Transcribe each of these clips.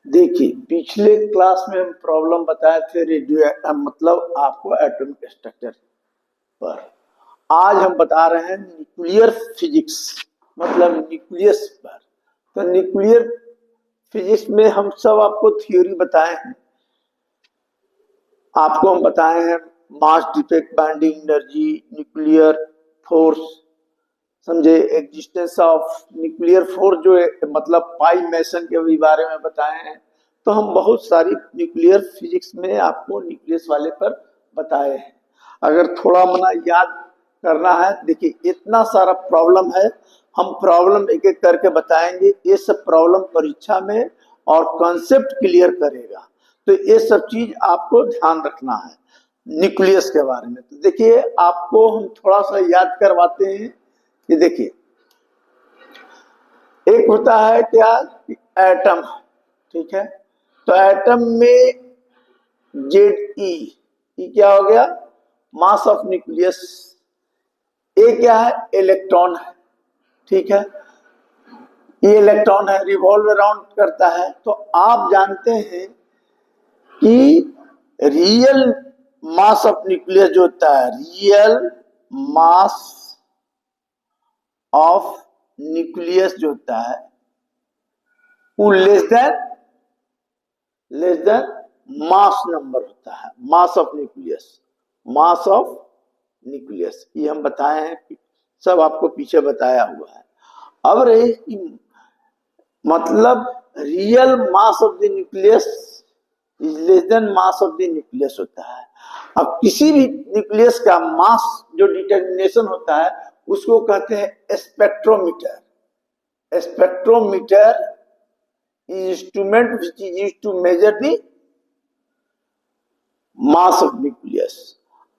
देखिए, पिछले क्लास में हम प्रॉब्लम बताए थे रेडियो मतलब आपको एटॉमिक स्ट्रक्चर पर। आज हम बता रहे हैं न्यूक्लियर फिजिक्स मतलब न्यूक्लियस पर। तो न्यूक्लियर फिजिक्स में हम सब आपको थ्योरी बताए हैं। आपको हम बताए हैं mass defect, binding energy, nuclear force, समझे, एग्जिस्टेंस ऑफ न्यूक्लियर फोर्स जो है मतलब पाई मैसन के भी बारे में बताए हैं। तो हम बहुत सारी न्यूक्लियर फिजिक्स में आपको न्यूक्लियस वाले पर बताए हैं। अगर थोड़ा मना याद करना है, देखिए इतना सारा प्रॉब्लम है, हम प्रॉब्लम एक एक करके बताएंगे। ये सब प्रॉब्लम परीक्षा में और कॉन्सेप्ट क्लियर करेगा, तो ये सब चीज आपको ध्यान रखना है न्यूक्लियस के बारे में। तो देखिए, आपको हम थोड़ा सा याद करवाते हैं। ये देखिए, एक होता है क्या, एटम, ठीक है। तो एटम में जेड ई क्या हो गया, मास ऑफ न्यूक्लियस। ए क्या है, इलेक्ट्रॉन है, ठीक है। ये इलेक्ट्रॉन है, रिवॉल्व अराउंड करता है। तो आप जानते हैं कि रियल मास ऑफ न्यूक्लियस जो होता है, रियल मास ऑफ न्यूक्लियस जो होता है वो लेस देन मास नंबर होता है, मास of nucleus, mass of nucleus. ये हम बताए हैं, सब आपको पीछे बताया हुआ है। अब रही मतलब real mass of the nucleus is less then mass of the nucleus होता है। अब किसी भी न्यूक्लियस का मास जो डिटर्मिनेशन होता है उसको कहते हैं spectrometer. Spectrometer instrument which is used to measure the mass of nucleus।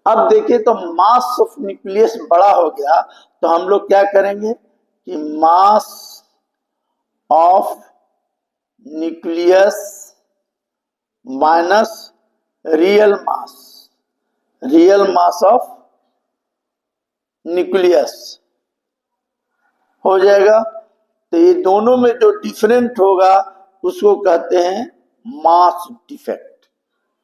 अब देखिए, तो मास ऑफ न्यूक्लियस बड़ा हो गया तो हम लोग क्या करेंगे कि मास of nucleus minus real mass of nucleus हो जाएगा। तो ये दोनों में जो डिफरेंट होगा उसको कहते हैं मास डिफेक्ट।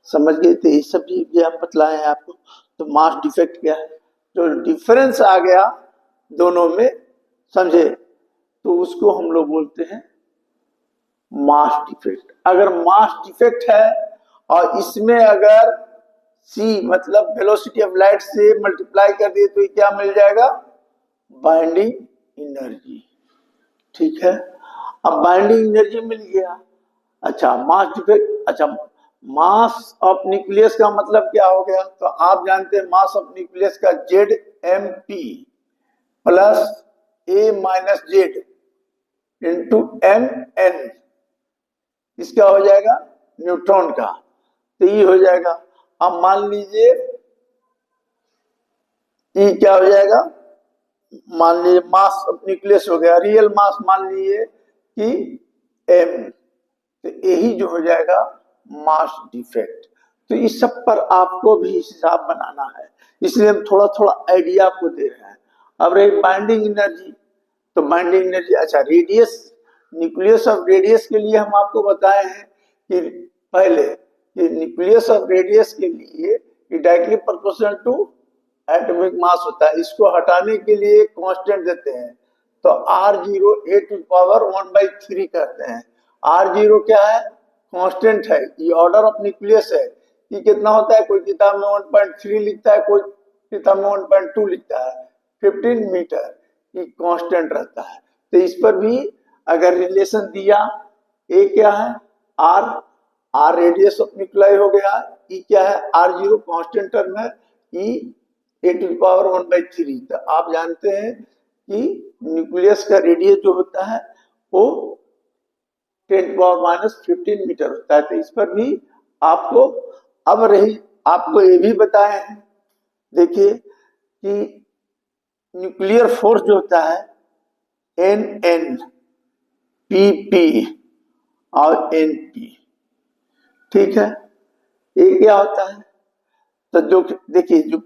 समझ गए? तो ये सब चीज हम बतलाए हैं आपको। तो मास डिफेक्ट क्या है, जो डिफरेंस आ गया दोनों में, समझे, तो उसको हम लोग बोलते हैं मास डिफेक्ट। अगर मास डिफेक्ट है और इसमें अगर सी मतलब वेलोसिटी ऑफ लाइट से मल्टीप्लाई कर दिए तो ये क्या मिल जाएगा, बाइंडिंग एनर्जी, ठीक है। अब बाइंडिंग एनर्जी मिल गया। अच्छा, मास डिफेक्ट, अच्छा मास ऑफ न्यूक्लियस का मतलब क्या हो गया, तो आप जानते हैं मास ऑफ न्यूक्लियस का Z M P plus A minus Z into M N, इसका हो जाएगा न्यूट्रॉन का। तो ये हो जाएगा। अब मान लीजिए ये क्या हो जाएगा, मान लीजिए मास ऑफ न्यूक्लियस हो गया, रियल मास मान लीजिए कि एम, तो यही जो हो जाएगा मास डिफेक्ट। तो इस सब पर आपको भी हिसाब बनाना है, इसलिए हम थोड़ा थोड़ा आइडिया आपको दे रहे हैं। अब रही बाइंडिंग एनर्जी, तो बाइंडिंग एनर्जी, अच्छा रेडियस, न्यूक्लियस ऑफ रेडियस के लिए हम आपको बताए हैं कि पहले कि न्यूक्लियस ऑफ रेडियस के लिए directly proportional to atomic mass होता है। इसको हटाने के लिए कांस्टेंट देते हैं, तो r0 a टू पावर 1/3 करते हैं। r0 क्या है, कांस्टेंट है, ये ऑर्डर ऑफ न्यूक्लियस है। ये कितना होता है, कोई किताब में 1.3 लिखता है, कोई किताब में 1.2 लिखता है। 15 मीटर ये कांस्टेंट रहता है। तो इस पर भी अगर रिलेशन दिया, ए क्या है, आर रेडियस ऑफ न्यूक्लियर हो गया, ई क्या है, r0 कांस्टेंट टर्म है, ई ए टू पावर 1/3। तो आप जानते हैं कि न्यूक्लियस का रेडियस जो होता है वो 10⁻⁻15 मीटर होता है। तो इस पर भी आपको, अब रही आपको ये भी बताए हैं, देखिए कि न्यूक्लियर फोर्स जो होता है एन एन पी पी और एन पी, ठीक है। ये क्या होता है, तो जो देखिए जो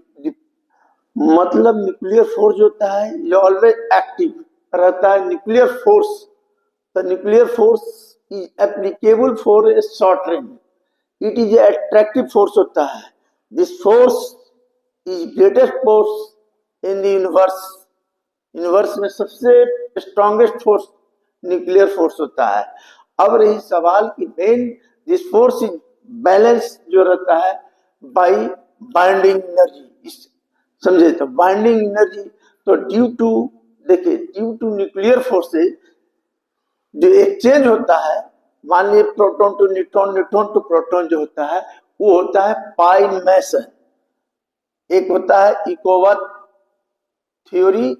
मतलब न्यूक्लियर फोर्स जो होता है ये ऑलवेज एक्टिव रहता है। न्यूक्लियर फोर्स, तो nuclear force is applicable for a short range, it is attractive force होता है, this force is greatest force in the universe, universe में सबसे स्ट्रॉन्गेस्ट फोर्स न्यूक्लियर फोर्स होता है। अब रही सवाल कि main this force is balance जो रहता है बाय बाइंडिंग एनर्जी, समझे, तो बाइंडिंग एनर्जी तो ड्यू टू, देखिए ड्यू टू न्यूक्लियर फोर्सेज जो एक्सचेंज होता है, मान लीजिए proton to neutron, neutron to proton जो होता है वो होता है पाई मैसन, एक होता है इकोवा थ्योरी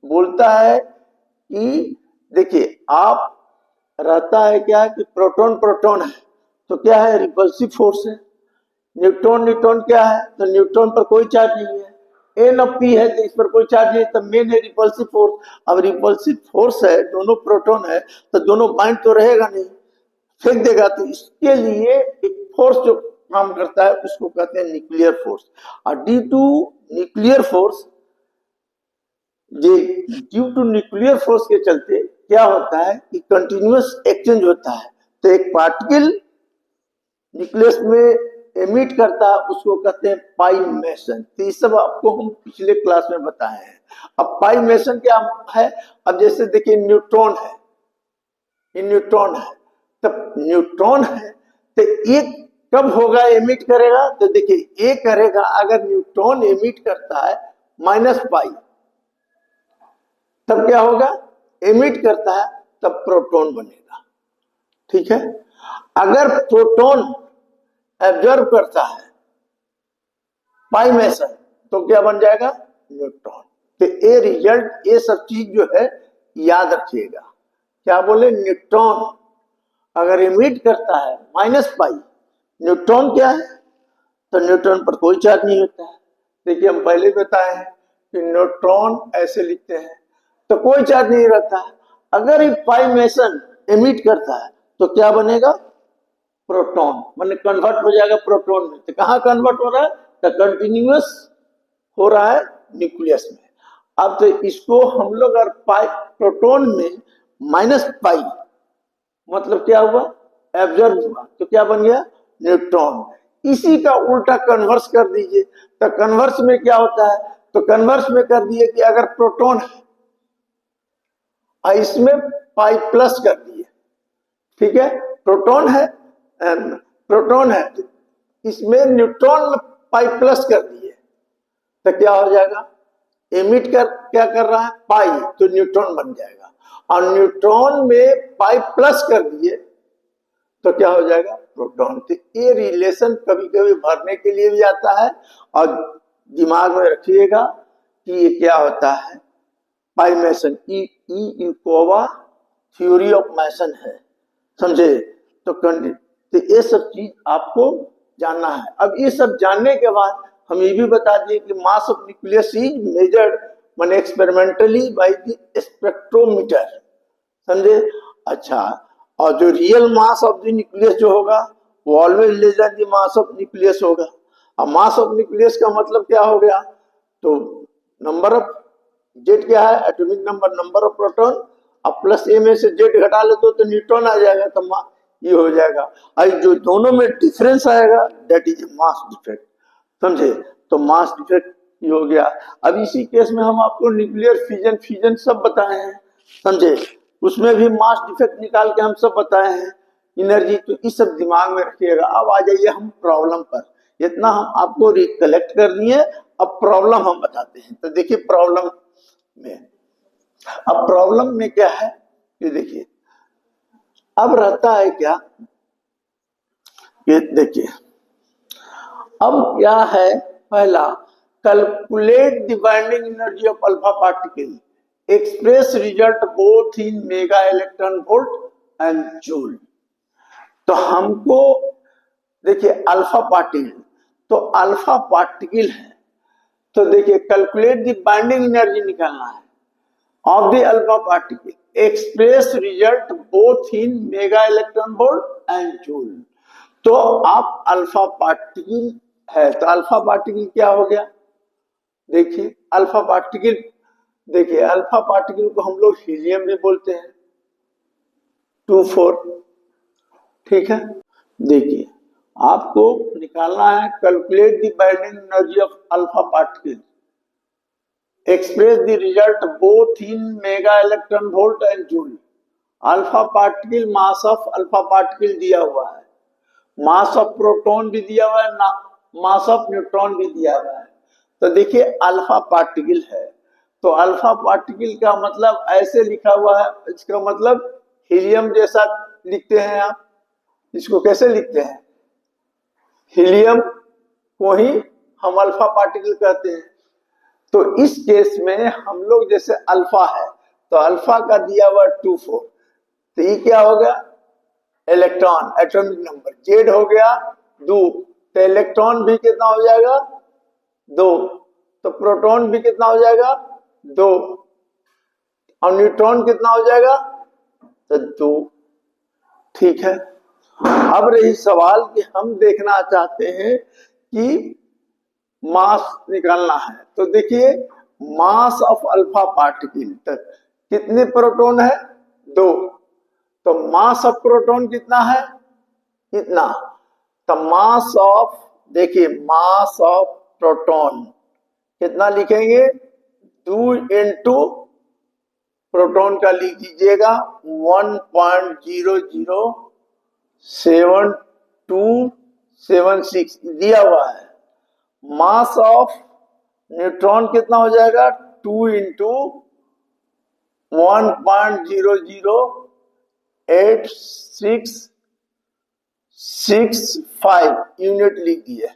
बोलता है कि देखिए आप रहता है क्या कि प्रोटॉन प्रोटॉन है तो क्या है, रिपल्सिव फोर्स है, न्यूट्रॉन न्यूट्रॉन क्या है तो न्यूट्रॉन पर कोई चार्ज नहीं है, एन ऑफ पी है तो इस पर कोई चार्ज नहीं, तो मेन है रिपल्सिव फोर्स। अब रिपल्सिव फोर्स है, दोनों प्रोटॉन है तो दोनों बाइंड तो रहेगा नहीं, फेंक देगा, तो इसके लिए एक फोर्स जो काम करता है उसको कहते हैं न्यूक्लियर फोर्स। और due to nuclear force, due to nuclear force के चलते क्या होता है कि कंटिन्यूअस एक्सचेंज होता है, तो एक पार्टिकल न्यूक्लियस में एमिट करता है उसको कहते हैं पाई मेसन। तो ये सब आपको हम पिछले क्लास में बताए हैं। अब पाई मेसन क्या है, अब जैसे देखिए न्यूट्रॉन है, ये न्यूट्रॉन है, तब न्यूट्रॉन है तो एक कब होगा एमिट करेगा, तो देखिए ये करेगा अगर न्यूट्रॉन एमिट करता है माइनस पाई, तब क्या होगा, एमिट करता है तब प्रोटॉन बनेगा, ठीक है। अगर प्रोटॉन एब्जॉर्ब करता है पाई मेसन तो क्या बन जाएगा, न्यूट्रॉन। तो ये रिजल्ट, ये सब चीज जो है याद रखिएगा, क्या बोले, न्यूट्रॉन अगर एमिट करता है माइनस पाई, न्यूट्रॉन क्या है तो न्यूट्रॉन पर कोई चार्ज नहीं होता है। देखिए हम पहले बताए हैं कि न्यूट्रॉन ऐसे लिखते हैं तो कोई चार्ज नहीं रहता है, अगर ये पाई मेसन एमिट करता है तो क्या बनेगा, प्रोटॉन, मतलब कन्वर्ट हो जाएगा प्रोटॉन में। तो कहाँ कन्वर्ट हो रहा है, तो कंटिन्यूअस हो रहा है न्यूक्लियस में। अब तो इसको हम लोग अगर पाई प्रोटॉन में माइनस पाई मतलब क्या हुआ, एब्जॉर्ब हुआ, तो क्या बन गया, न्यूट्रॉन। इसी का उल्टा कन्वर्स कर दीजिए, तो कन्वर्स में क्या होता है, तो कन्वर्स में कर दिए कि अगर प्रोटॉन है इसमें पाई प्लस कर दिए, ठीक है, प्रोटॉन है, प्रोटॉन है इसमें न्यूट्रॉन में पाई प्लस कर दिए, तो क्या हो जाएगा, एमिट कर क्या कर रहा है पाई, तो न्यूट्रॉन बन जाएगा, और न्यूट्रॉन में पाई प्लस कर दिए तो क्या हो जाएगा, प्रोटॉन। तो ये रिलेशन कभी कभी भरने के लिए भी आता है, और दिमाग में रखिएगा कि ये क्या होता है, पाई मेसन, इकोवा थ्योरी ऑफ मेसन है, समझे। तो ये सब चीज आपको जानना है। अब ये सब जानने के बाद हम ये भी बता दिए कि मास ऑफ न्यूक्लियस इज मेजर्ड मन एक्सपेरिमेंटली बाय द स्पेक्ट्रोमीटर, समझे। अच्छा, और जो real mass of the nucleus जो होगा वो always less than the mass of nucleus होगा। अब मास ऑफ न्यूक्लियस का मतलब क्या हो गया, तो नंबर ऑफ जेड क्या है, atomic number, number of proton, अब प्लस ए में से जेड घटा ले तो न्यूट्रॉन आ जाएगा, तो ये हो जाएगा। और जो दोनों में डिफरेंस आएगा दैट इज मास डिफेक्ट, समझे। तो मास डिफेक्ट ये हो गया। अब इसी केस में हम आपको न्यूक्लियर फिजन फ्यूजन सब बताए हैं, समझे, उसमें भी मास डिफेक्ट निकाल के हम सब बताए हैं, एनर्जी। तो इस सब दिमाग में रखिएगा। अब आ जाइए हम प्रॉब्लम पर, इतना हम आपको रिकलेक्ट कर लिए, अब प्रॉब्लम हम बताते हैं। तो देखिए प्रॉब्लम में, अब प्रॉब्लम में क्या है, ये देखिए अब रहता है क्या, ये देखिए अब क्या है, पहला calculate the binding energy of alpha particle, express result both in mega electron volt and joule. तो हमको देखिए अल्फा पार्टिकल, तो अल्फा पार्टिकल है, तो देखिए कैलकुलेट द बाइंडिंग एनर्जी निकालना है of the alpha particle, express result both in mega electron volt and joule. तो आप अल्फा पार्टिकल है, तो अल्फा पार्टिकल क्या हो गया, देखिए अल्फा पार्टिकल, देखिए अल्फा पार्टिकल को हम लोग हीलियम भी बोलते हैं, 24, ठीक है, देखिए आपको निकालना है calculate the binding energy of alpha particle, express the result both in mega electron volt and joule. Alpha particle, mass of alpha particle दिया हुआ है, मास ऑफ प्रोटॉन भी दिया हुआ है, मास ऑफ न्यूट्रॉन भी दिया हुआ है। तो देखिए अल्फा पार्टिकल है, तो अल्फा पार्टिकल का मतलब ऐसे लिखा हुआ है, इसका मतलब हीलियम जैसा लिखते हैं आप। इसको कैसे लिखते हैं? हीलियम को ही हम अल्फा पार्टिकल कहते हैं। तो इस केस में हम लोग जैसे अल्फा है, तो अल्फा का दिया हुआ 2,4, तो ये क्या होगा? Electron, atomic number. जेड हो गया 2, तो इलेक्ट्रॉन भी कितना हो जाएगा? 2। तो प्रोटॉन भी कितना हो जाएगा? 2। और न्यूट्रॉन कितना हो जाएगा? तो 2। ठीक है, अब रही सवाल कि हम देखना चाहते हैं कि मास निकालना है। तो देखिए मास ऑफ अल्फा पार्टिकल तक कितने प्रोटॉन है? 2। तो मास ऑफ प्रोटॉन कितना है? इतना। तो मास ऑफ, देखिए मास ऑफ प्रोटॉन कितना लिखेंगे? 2 इंटू प्रोटॉन का लिख दीजिएगा 1.00726 दिया हुआ है। मास ऑफ न्यूट्रॉन कितना हो जाएगा? 2 इंटू 1.00866 यूनिट लिख दिए।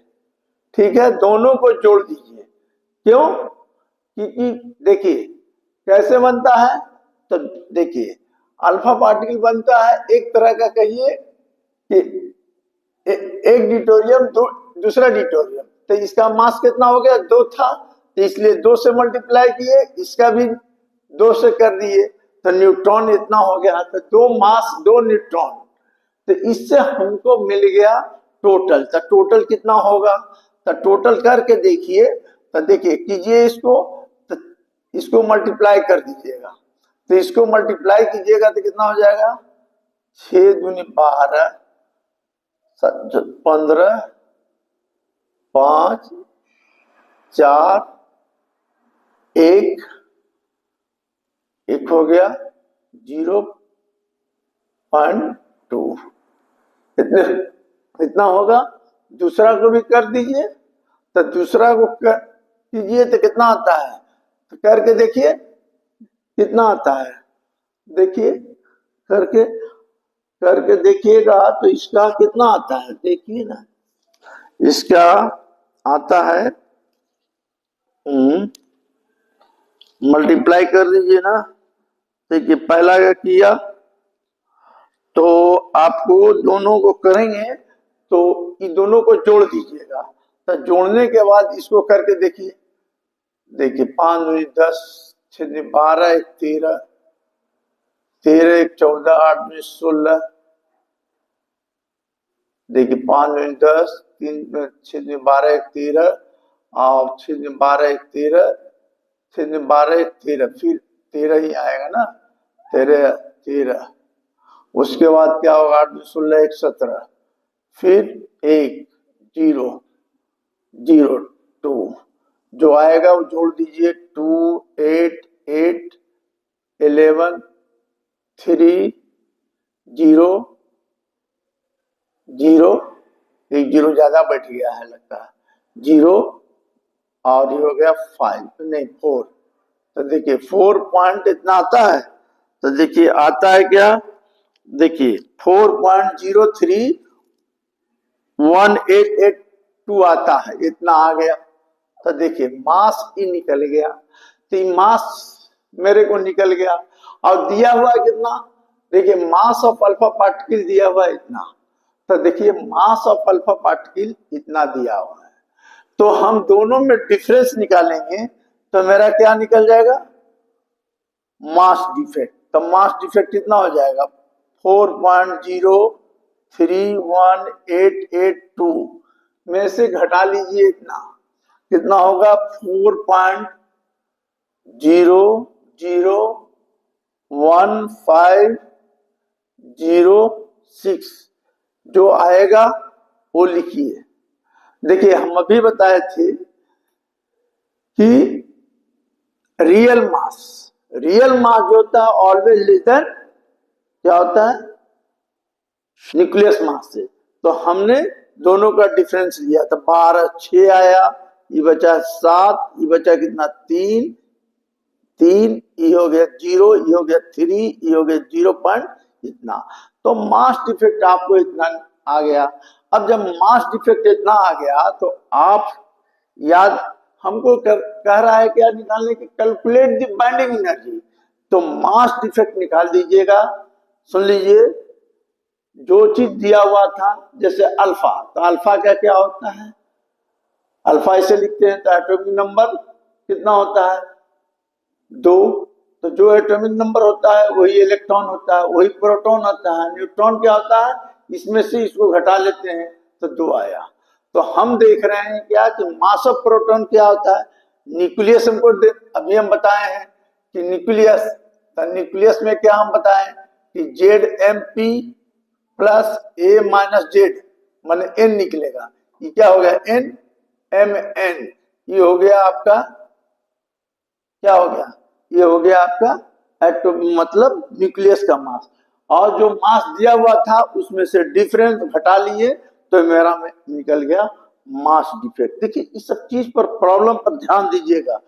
ठीक है, दोनों को जोड़ दीजिए। क्यों? क्योंकि देखिए कैसे बनता है, तो देखिए अल्फा पार्टिकल बनता है एक तरह का, कहिए कि एक ड्यूटेरियम दूसरा ड्यूटेरियम, तो इसका मास कितना हो गया? 2 था, तो इसलिए 2 से मल्टीप्लाई किए, इसका भी 2 से कर दिए, तो न्यूट्रॉन इतना हो गया। तो 2 मास 2 न्यूट्रॉन, तो इससे हमको मिल गया टोटल। तो टोटल कितना होगा? तो टोटल करके देखिए, तो देखिए कीजिए इसको, तो इसको मल्टीप्लाई कर दीजिएगा, तो इसको मल्टीप्लाई कीजिएगा तो कितना हो जाएगा? 6 दूनी 12, 15, 5, 4, 1 हो गया 0.2, इतना होगा। दूसरा को भी कर दीजिए, तो दूसरा को कीजिए तो कितना आता है? तो करके देखिए कितना आता है। देखिए करके देखिएगा तो इसका कितना आता है, देखिए ना, इसका आता है, मल्टीप्लाई कर दीजिए ना। देखिए पहला क्या किया, तो आपको दोनों को करेंगे तो ये दोनों को जोड़ दीजिएगा। तो जोड़ने के बाद इसको करके देखिए, देखिए 5 दूनी 10, 6 दूनी 12, 1 13, 13 1 14, 8 दूनी 16, देखिए 5 दूनी 10, 3 6 दूनी 12, 1 13, और 6 दूनी 12, 1 13, 6 दूनी 12, 1 13, फिर 13 ही आएगा ना, 13, उसके बाद क्या होगा? 8 दूनी 16, 1 17, फिर 1 0 0 2, जो आएगा वो जोड़ दीजिए। 2 8 8 11 3 0 0, एक 0 ज्यादा बैठ गया है लगता है, 0, और ये हो गया 5, नहीं 4। तो देखिए 4 पॉइंट इतना आता है। तो देखिए आता है क्या? देखिए 4.03188 आता है, इतना आ गया। तो देखिए मास ही निकल गया, तो मास मेरे को निकल गया। और दिया हुआ कितना? देखिए मास ऑफ अल्फा पार्टिकल दिया हुआ है इतना, तो देखिए मास ऑफ अल्फा पार्टिकल इतना दिया हुआ है। तो हम दोनों में डिफरेंस निकालेंगे, तो मेरा क्या निकल जाएगा? Mass defect. तो मास डिफेक्ट कितना हो जाएगा? 4.03188 में से घटा लीजिए इतना, कितना होगा? 4.0015006। जो आएगा वो लिखिए। देखिए हम अभी बताए थे कि रियल मास जो होता है ऑलवेज लेस देन क्या होता है, न्यूक्लियस मास से। तो हमने दोनों का डिफरेंस लिया था, 12 6 आया, ये बचा 7, ये बचा कितना 3 3, ये हो गया 0, ये हो गया 3, ये हो गया 0 पॉइंट इतना। तो मास डिफेक्ट आपको इतना आ गया। अब जब मास डिफेक्ट इतना आ गया तो आप याद हमको कह रहा है क्या निकालने की, कैलकुलेट द बाइंडिंग एनर्जी। तो मास डिफेक्ट निकाल दीजिएगा। सुन लीजिए, जो चीज दिया हुआ था जैसे अल्फा, तो अल्फा क्या क्या होता है, अल्फा इसे लिखते हैं तो एटॉमिक नंबर कितना होता है 2। तो जो एटॉमिक नंबर होता है वही इलेक्ट्रॉन होता है, वही प्रोटॉन होता है। न्यूट्रॉन क्या होता है, इसमें से इसको घटा लेते हैं तो 2 आया। तो हम देख रहे हैं क्या कि मास ऑफ प्रोटॉन क्या होता है, न्यूक्लियस हमको अभी हम बताए हैं कि न्यूक्लियस, तो न्यूक्लियस में क्या हम बताएं कि ZMP plus A minus Z माने N निकलेगा। ये क्या हो गया NMN, ये हो गया आपका क्या हो गया, ये हो गया आपका एटॉम मतलब न्यूक्लियस का मास। और जो मास दिया हुआ था उसमें से डिफरेंस घटा लिए तो मेरा में निकल गया मास डिफेक्ट। देखिए इस सब चीज पर प्रॉब्लम पर ध्यान दीजिएगा,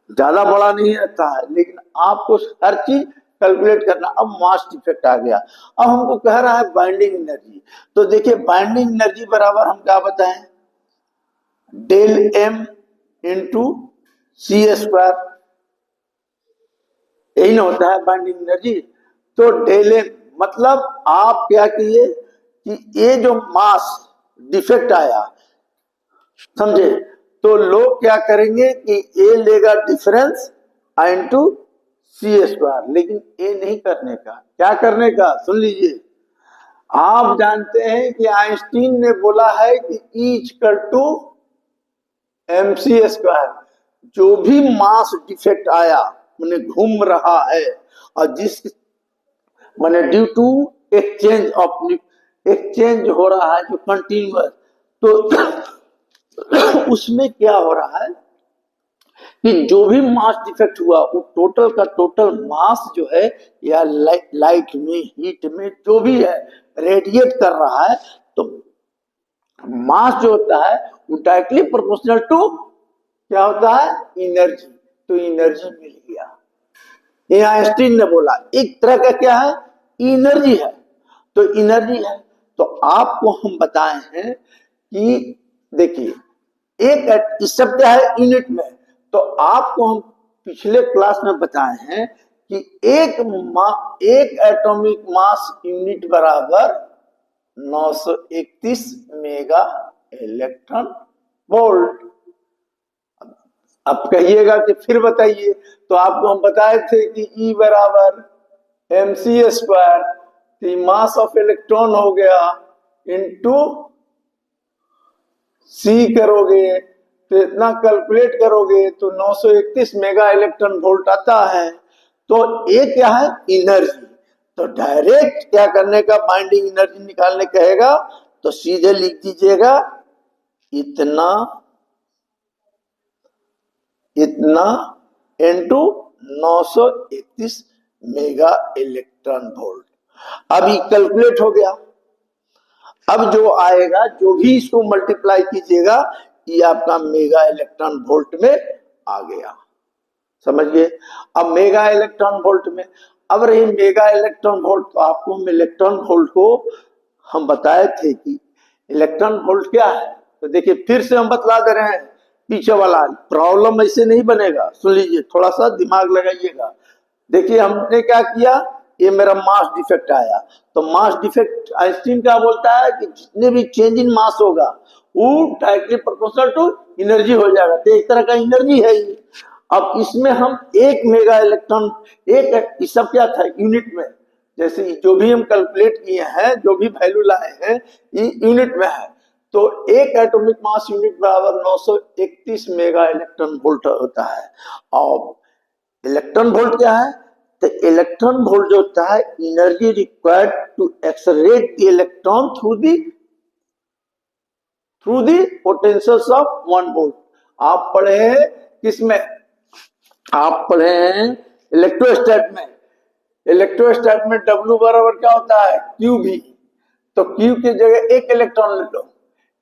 ज्यादा बड़ा नहीं रहता है लेकिन आपको हर चीज कैलकुलेट करना। अब मास डिफेक्ट आ गया, अब हमको कह रहा है बाइंडिंग एनर्जी। तो देखिए बाइंडिंग एनर्जी बराबर हम क्या बताएं, डेल M इंटू C², यही ना होता है बाइंडिंग एनर्जी। तो डेल M मतलब आप क्या किए कि ये जो मास डिफेक्ट आया, समझे, तो लोग क्या करेंगे कि ए लेगा डिफरेंस इंटू C², लेकिन ए नहीं करने का, क्या करने का सुन लीजिए। आप जानते हैं कि आइंस्टीन ने बोला है कि E=mc²। जो भी मास डिफेक्ट आया मैंने घूम रहा है और जिस मैंने ड्यू टू एक्सचेंज हो रहा है जो कंटिन्यूअस, तो उसमें क्या हो रहा है कि जो भी मास डिफेक्ट हुआ वो टोटल का टोटल मास जो है या लाइट में हीट में जो भी है रेडिएट कर रहा है। तो मास जो होता है वो डायरेक्टली प्रोपोर्शनल टू क्या होता है एनर्जी। तो एनर्जी मिल गया, ये आइंस्टीन ने बोला एक तरह का क्या है एनर्जी है। तो एनर्जी है तो आपको हम बताए हैं कि देखिए एक इस सब क्या है यूनिट में। तो आपको हम पिछले क्लास में बताए हैं कि एक एटॉमिक मास यूनिट बराबर 931 मेगा इलेक्ट्रॉन वोल्ट। अब कहिएगा कि फिर बताइए, तो आपको हम बताए थे कि E बराबर mc², तो मास ऑफ इलेक्ट्रॉन हो गया इंटू C करोगे तो इतना कैलकुलेट करोगे तो 931 मेगा इलेक्ट्रॉन वोल्ट आता है। तो ये क्या है एनर्जी। तो डायरेक्ट क्या करने का, बाइंडिंग एनर्जी निकालने कहेगा तो सीधे लिख दीजिएगा इतना इंटू 931 मेगा इलेक्ट्रॉन वोल्ट। अब ये कैलकुलेट हो गया। अब जो आएगा जो भी इसको मल्टीप्लाई कीजिएगा ये आपका मेगा इलेक्ट्रॉन वोल्ट में आ गया, समझिए। अब मेगा इलेक्ट्रॉन वोल्ट में अब रही मेगा इलेक्ट्रॉन वोल्ट। तो आपको हम इलेक्ट्रॉन वोल्ट को हम बताए थे कि इलेक्ट्रॉन वोल्ट क्या है। तो देखिए फिर से हम बतला दे रहे हैं, पीछे वाला प्रॉब्लम ऐसे नहीं बनेगा, सुन लीजिए थोड़ा सा दिमाग लगाइएगा। देखिए हमने क्या किया, ये मेरा मास डिफेक्ट आया। तो मास डिफेक्ट आइंस्टीन क्या बोलता है कि जितने भी चेंज इन मास होगा वो डायरेक्टली प्रोपोर्शनल टू एनर्जी हो जाएगा। तो एक तरह का एनर्जी है ये। अब इसमें हम एक मेगा इलेक्ट्रॉन, एक सब क्या था यूनिट में, जैसे जो भी हम कैलकुलेट किए हैं जो भी वैल्यू लाए हैं ये यूनिट में है। तो एक एटॉमिक मास यूनिट बराबर 931 मेगा इलेक्ट्रॉन वोल्ट होता है। और इलेक्ट्रॉन वोल्ट क्या है, तो इलेक्ट्रॉन वोल्ट जो होता है energy required to accelerate the electron through the potentials of 1 volt. आप पढ़े हैं किसमें, आप पढ़े हैं इलेक्ट्रोस्टैट में। इलेक्ट्रोस्टैट में W बराबर क्या होता है, क्यू भी। तो क्यू की जगह एक इलेक्ट्रॉन ले लो,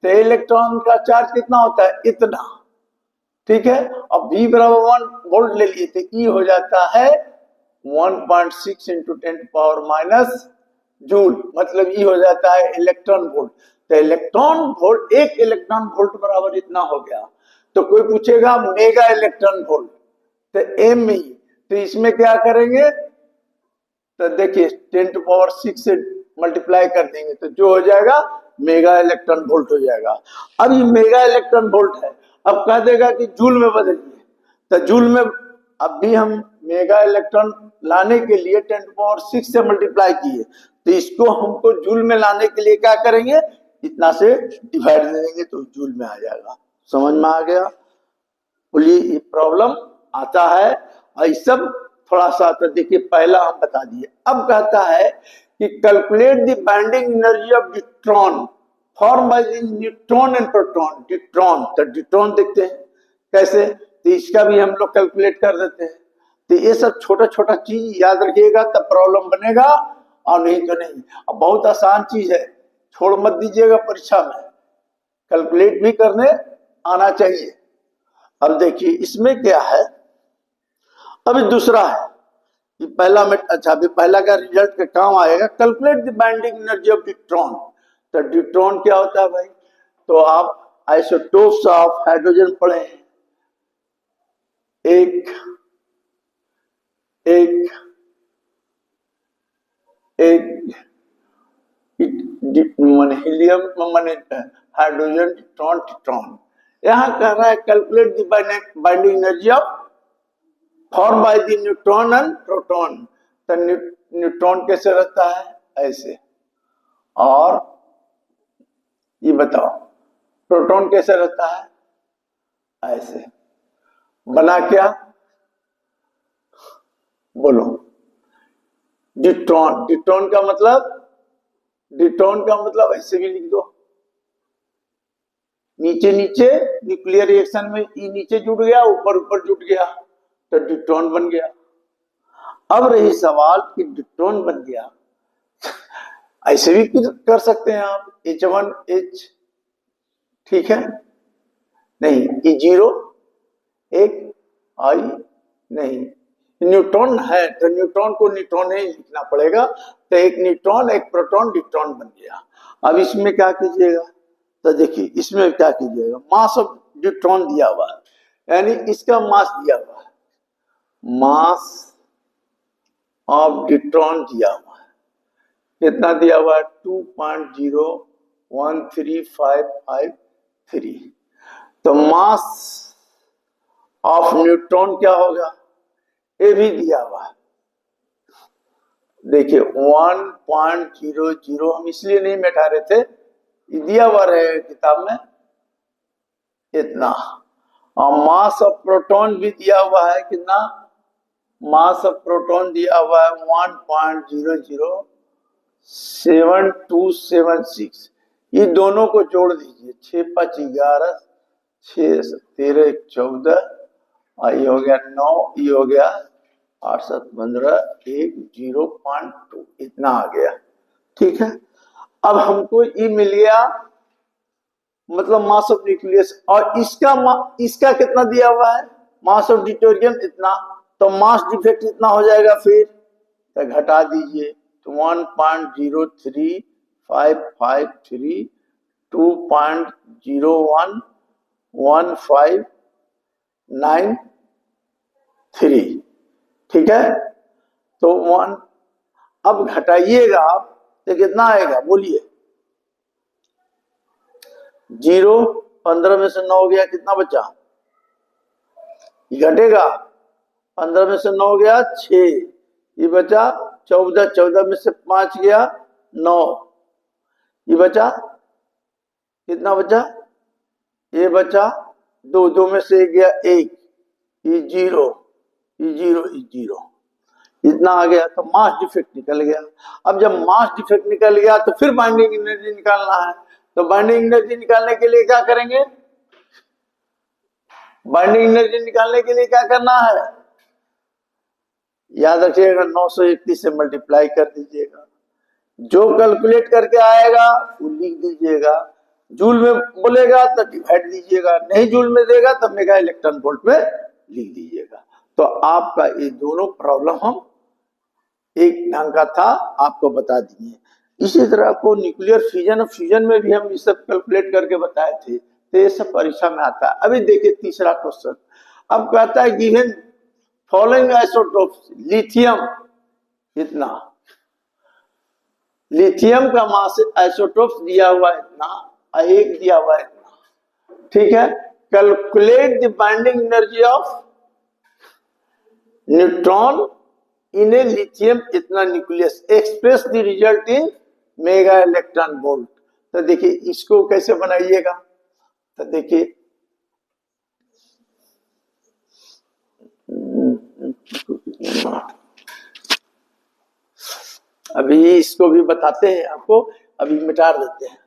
तो इलेक्ट्रॉन का चार्ज कितना होता है, इतना, ठीक है। अब V बराबर 1 वोल्ट ले लिए, तो E हो जाता है 1.6 इंटू 10⁻⁻, जूल, मतलब E हो जाता है इलेक्ट्रॉन वोल्ट। तो इलेक्ट्रॉन वोल्ट, एक इलेक्ट्रॉन वोल्ट बराबर इतना हो गया। तो कोई पूछेगा मेगा इलेक्ट्रॉन वोल्ट, तो M में, तो इसमें क्या करेंगे, तो देखिए 10⁻⁶ से मल्टीप्लाई कर देंगे तो जो हो जाएगा मेगा इलेक्ट्रॉन वोल्ट हो जाएगा। अब ये मेगा इलेक्ट्रॉन वोल्ट है, अब कह देगा कि जूल में बदलिए, तो जूल में अब भी हम मेगा इलेक्ट्रॉन लाने के लिए 10⁻⁶ से मल्टीप्लाई किए, तो इसको हमको जूल में लाने के लिए क्या करेंगे, इतना से डिवाइड दे देंगे तो जूल में आ जाएगा। समझ में आ गया। बोलिए ये प्रॉब्लम आता है और ये सब थोड़ा सा, तो देखिए पहला हम बता दिए। अब कहता है कि calculate the binding energy of deuteron form by the neutron and proton. Deuteron, तो ड्यूट्रॉन देखते हैं कैसे, तो इसका भी हम लोग कैलकुलेट कर देते हैं। तो ये सब छोटा छोटा चीज याद रखिएगा तब प्रॉब्लम बनेगा, और नहीं तो नहीं। अब बहुत आसान चीज है, छोड़ मत दीजिएगा परीक्षा में, कैलकुलेट भी करने आना चाहिए। अब देखिए इसमें क्या है, अभी दूसरा है, ये पहला में, अच्छा अभी पहला का रिजल्ट का काम आएगा। Calculate the binding energy of deuteron. तो ड्यूट्रॉन क्या होता है भाई, तो आप आइसोटोप्स ऑफ हाइड्रोजन पढ़े हैं, एक एक एक माने हीलियम माने हाइड्रोजन ड्यूट्रॉन ड्यूट्रॉन। यहां कह रहा है calculate the binding energy of form by the neutron and proton. तो न्यूट्रॉन कैसे रहता है, ऐसे, और ये बताओ प्रोटॉन कैसे रहता है, ऐसे। बना क्या, बोलो, ड्यूट्रॉन। ड्यूट्रॉन का मतलब, ड्यूट्रॉन का मतलब ऐसे भी लिख दो, नीचे नीचे न्यूक्लियर रिएक्शन में ई नीचे जुड़ गया, ऊपर ऊपर जुड़ गया, तो ड्यूट्रॉन बन गया। अब रही सवाल कि ड्यूट्रॉन बन गया, ऐसे भी कर सकते हैं आप, H1H, ठीक है, नहीं E0 एक आई, नहीं न्यूट्रॉन है तो न्यूट्रॉन को न्यूट्रॉन ही लिखना पड़ेगा। तो एक न्यूट्रॉन एक प्रोटॉन ड्यूट्रॉन बन गया। अब इसमें क्या कीजिएगा, तो देखिए इसमें क्या कीजिएगा, मास ऑफ ड्यूट्रॉन दिया हुआ है, यानी इसका मास दिया हुआ है, मास ऑफ ड्यूट्रॉन दिया हुआ है, कितना दिया हुआ है, 2.013553। तो मास ऑफ न्यूट्रॉन क्या होगा, ये भी दिया हुआ है, देखिए 1.00, हम इसलिए नहीं बैठा रहे थे, दिया हुआ रहे किताब में इतना। और मास ऑफ प्रोटॉन भी दिया हुआ है, कितना, मास ऑफ प्रोटॉन दिया हुआ है 1.007276। ये दोनों को जोड़ दीजिए, 6 5 11, 6 13 14, ये हो गया 9, ये हो गया 8 7 15, 1 0.2, इतना आ गया, ठीक है। अब हमको ये मिल गया, मतलब मास ऑफ न्यूक्लियस, और इसका कितना दिया हुआ है, मास ऑफ ड्यूटेरियम इतना, तो मास डिफेक्ट इतना हो जाएगा, फिर तो घटा दीजिए, तो 1.03553 2.011593, ठीक है। तो 1, अब घटाइएगा आप तो कितना आएगा, बोलिए, 0, 15 में से 9 गया, कितना बचा, घटेगा, 15 में से 9 गया 6, ये बचा 14, 14 में से 5 गया 9, ये बचा, कितना बचा, ये बचा 2, 2 में से गया 1, ये 0, ये 0, ये 0, इतना आ गया तो मास डिफेक्ट निकल गया। अब जब मास डिफेक्ट निकल गया तो फिर बाइंडिंग एनर्जी निकालना है। तो बाइंडिंग एनर्जी निकालने के लिए क्या करेंगे? बाइंडिंग एनर्जी निकालने के लिए क्या करना है? याद रखिएगा 931 से मल्टीप्लाई कर दीजिएगा। जो कैलकुलेट करके आएगा वो लिख दीजिएगा। जूल में बोलेगा तो डिवाइड दीजिएगा, नहीं जूल में देगा तो मेगा इलेक्ट्रॉन वोल्ट में लिख दीजिएगा। तो आपका ये दोनों प्रॉब्लम हम एक ढंग का था आपको बता दिए। इसी तरह आपको न्यूक्लियर फ्यूजन और फ्यूजन में भी हम ये सब कैलकुलेट करके बताए थे, तो ये सब परीक्षा में आता है। अभी देखिए तीसरा क्वेश्चन। अब कहता है गिवन फॉलोइंग आइसोटोप्स, लिथियम इतना, लिथियम का मास आइसोटोप्स दिया हुआ है इतना, एक दिया हुआ है इतना, ठीक है। Calculate the binding energy of neutron in a lithium इतना nucleus, express the result in mega electron volt. तो देखिए इसको कैसे बनाइएगा? तो देखिए अभी इसको भी बताते हैं आपको, अभी मिटा देते हैं।